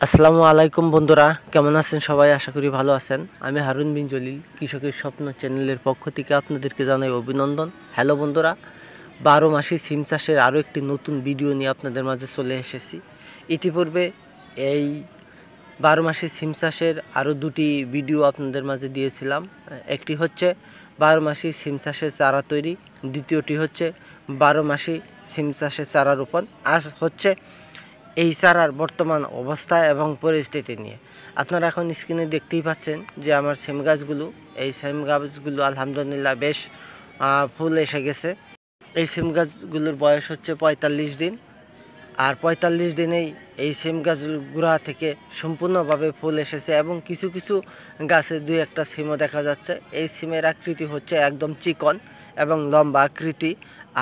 আসসালামু আলাইকুম বন্ধুরা, কেমন আছেন সবাই? আশা করি ভালো আছেন। আমি হারুন বিন জলিল কৃষকের স্বপ্ন চ্যানেলের পক্ষ থেকে আপনাদেরকে জানাই অভিনন্দন। হ্যালো বন্ধুরা, 12 মাসি সিম চাষের আরও একটি নতুন ভিডিও নিয়ে আপনাদের মাঝে চলে এসেছি। ইতিপূর্বে এই 12 মাসি সিম চাষের আরও দুটি ভিডিও আপনাদের মাঝে দিয়েছিলাম। একটি হচ্ছে 12 মাসি সিম চাষের চারা তৈরি, দ্বিতীয়টি হচ্ছে 12 মাসি সিম চাষের চারা রোপণ। আজ হচ্ছে এই চারার বর্তমান অবস্থা এবং পরিস্থিতি নিয়ে। আপনারা এখন স্ক্রিনে দেখতেই পাচ্ছেন যে আমার সিম গাছগুলো, এই সিম গাছগুলো আলহামদুলিল্লাহ বেশ ফুল এসে গেছে। এই সিম গাছগুলোর বয়স হচ্ছে 45 দিন, আর 45 দিনেই এই সিম গাছগুলো গোড়া থেকে সম্পূর্ণভাবে ফুল এসেছে এবং কিছু কিছু গাছে দুই একটা সিমও দেখা যাচ্ছে। এই সিমের আকৃতি হচ্ছে একদম চিকন এবং লম্বা আকৃতি,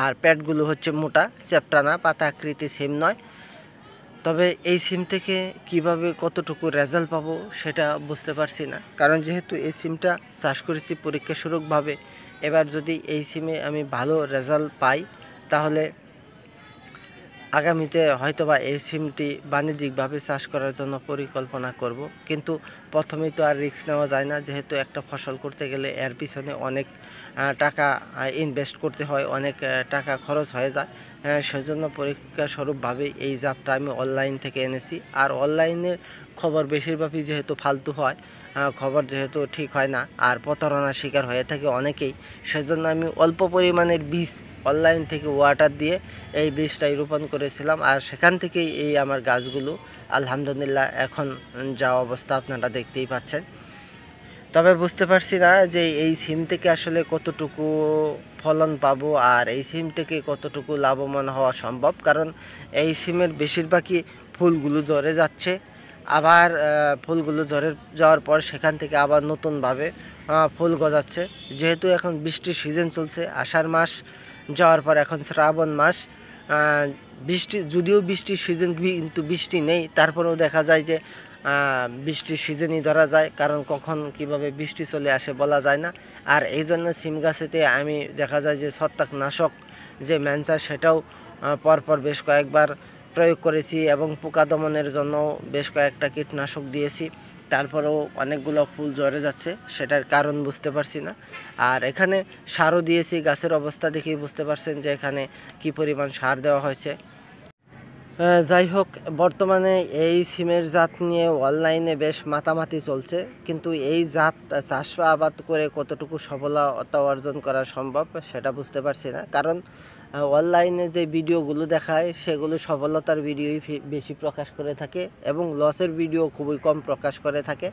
আর প্যাডগুলো হচ্ছে মোটা, চ্যাপ্টানা, পাতা আকৃতি সিম নয়। তবে এই সিম থেকে কিভাবে কতটুকু রেজাল্ট পাবো সেটা বুঝতে পারছি না, কারণ যেহেতু এই সিমটা চাষ করেছি পরীক্ষাস্বরূপভাবে। এবার যদি এই সিমে আমি ভালো রেজাল্ট পাই তাহলে আগামীতে হয়তোবা এই সিমটি বাণিজ্যিকভাবে চাষ করার জন্য পরিকল্পনা করব। কিন্তু প্রথমেই তো আর রিস্ক নেওয়া যায় না, যেহেতু একটা ফসল করতে গেলে এর পিছনে অনেক টাকা ইনভেস্ট করতে হয়, অনেক টাকা খরচ হয়ে যায়। সেজন্য পরীক্ষাস্বরূপভাবে এই জাতটা আমি অনলাইন থেকে এনেছি। আর অনলাইনের খবর বেশিরভাগই যেহেতু ফালতু হয়, খবর যেহেতু ঠিক হয় না, আর প্রতারণার শিকার হয়ে থাকে অনেকেই, সেজন্য আমি অল্প পরিমাণের বীজ অনলাইন থেকে ওয়াটার দিয়ে এই বীজটাই রোপণ করেছিলাম। আর সেখান থেকেই এই আমার গাছগুলো আলহামদুলিল্লাহ এখন যা অবস্থা আপনারা দেখতেই পাচ্ছেন। তবে বুঝতে পারছি না যে এই সিম থেকে আসলে কতটুকু ফলন পাবো আর এই সিম থেকে কতটুকু লাভবান হওয়া সম্ভব, কারণ এই সিমের বেশিরভাগই ফুলগুলো ঝরে যাচ্ছে। আবার ফুলগুলো ঝরে যাওয়ার পর সেখান থেকে আবার নতুনভাবে ফুল গজাচ্ছে। যেহেতু এখন বৃষ্টির সিজন চলছে, আষাঢ় মাস যাওয়ার পর এখন শ্রাবণ মাস, বৃষ্টি যদিও বৃষ্টির সিজন কিন্তু বৃষ্টি নেই, তারপরেও দেখা যায় যে বৃষ্টির সিজনই ধরা যায়, কারণ কখন কিভাবে বৃষ্টি চলে আসে বলা যায় না। আর এই জন্য সিম গাছেতে আমি দেখা যায় যে ছত্রাকনাশক যে ম্যানচার সেটাও পরপর বেশ কয়েকবার প্রয়োগ করেছি এবং পোকা দমনের জন্য বেশ কয়েকটা কীটনাশক দিয়েছি। তারপরেও অনেকগুলো ফুল ঝরে যাচ্ছে, সেটার কারণ বুঝতে পারছি না। আর এখানে সারও দিয়েছি, গাছের অবস্থা দেখেই বুঝতে পারছেন যে এখানে কি পরিমাণ সার দেওয়া হয়েছে। যাই হোক, বর্তমানে এই সিমের জাত নিয়ে অনলাইনে বেশ মাতামাতি চলছে, কিন্তু এই জাত চাষাবাদ করে কতটুকু সফলতা অর্জন করা সম্ভব সেটা বুঝতে পারছি না, কারণ অনলাইনে যে ভিডিওগুলো দেখায় সেগুলো সফলতার ভিডিওই বেশি প্রকাশ করে থাকে এবং লসের ভিডিও খুবই কম প্রকাশ করে থাকে।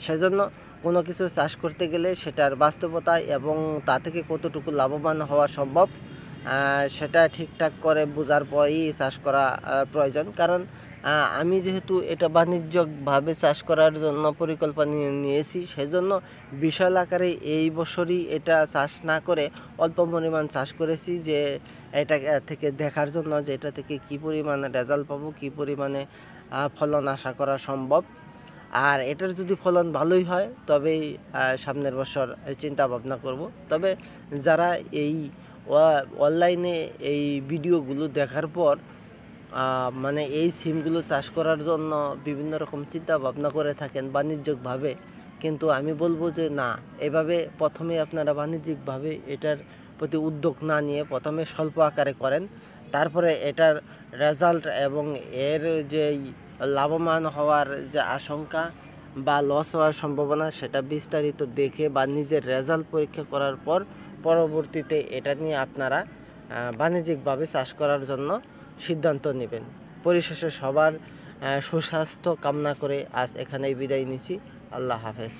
সেজন্য কোনো কিছু চাষ করতে গেলে সেটার বাস্তবতা এবং তা থেকে কতটুকু লাভবান হওয়া সম্ভব সেটা ঠিকঠাক করে বোঝার পরেই চাষ করা প্রয়োজন। কারণ আমি যেহেতু এটা বাণিজ্যিকভাবে চাষ করার জন্য পরিকল্পনা নিয়েছি, সেজন্য বিশাল আকারে এই বছরই এটা চাষ না করে অল্প পরিমাণ চাষ করেছি, যে এটা থেকে দেখার জন্য যে এটা থেকে কী পরিমাণে রেজাল্ট পাবো, কী পরিমাণে ফলন আশা করা সম্ভব। আর এটার যদি ফলন ভালোই হয় তবেই সামনের বছর চিন্তা ভাবনা করব। তবে যারা এই অনলাইনে এই ভিডিওগুলো দেখার পর মানে এই সিমগুলো চাষ করার জন্য বিভিন্ন রকম চিন্তা ভাবনা করে থাকেন বাণিজ্যিকভাবে, কিন্তু আমি বলবো যে না, এভাবে প্রথমে আপনারা বাণিজ্যিকভাবে এটার প্রতি উদ্যোগ না নিয়ে প্রথমে স্বল্প আকারে করেন, তারপরে এটার রেজাল্ট এবং এর যে লাভবান হওয়ার যে আশঙ্কা বা লস হওয়ার সম্ভাবনা সেটা বিস্তারিত দেখে বা নিজের রেজাল্ট পরীক্ষা করার পর পরবর্তীতে এটা নিয়ে আপনারা বাণিজ্যিকভাবে চাষ করার জন্য সিদ্ধান্ত নেবেন। পরিশেষে সবার সুস্বাস্থ্য কামনা করে আজ এখানেই বিদায় নিচ্ছি। আল্লাহ হাফেজ।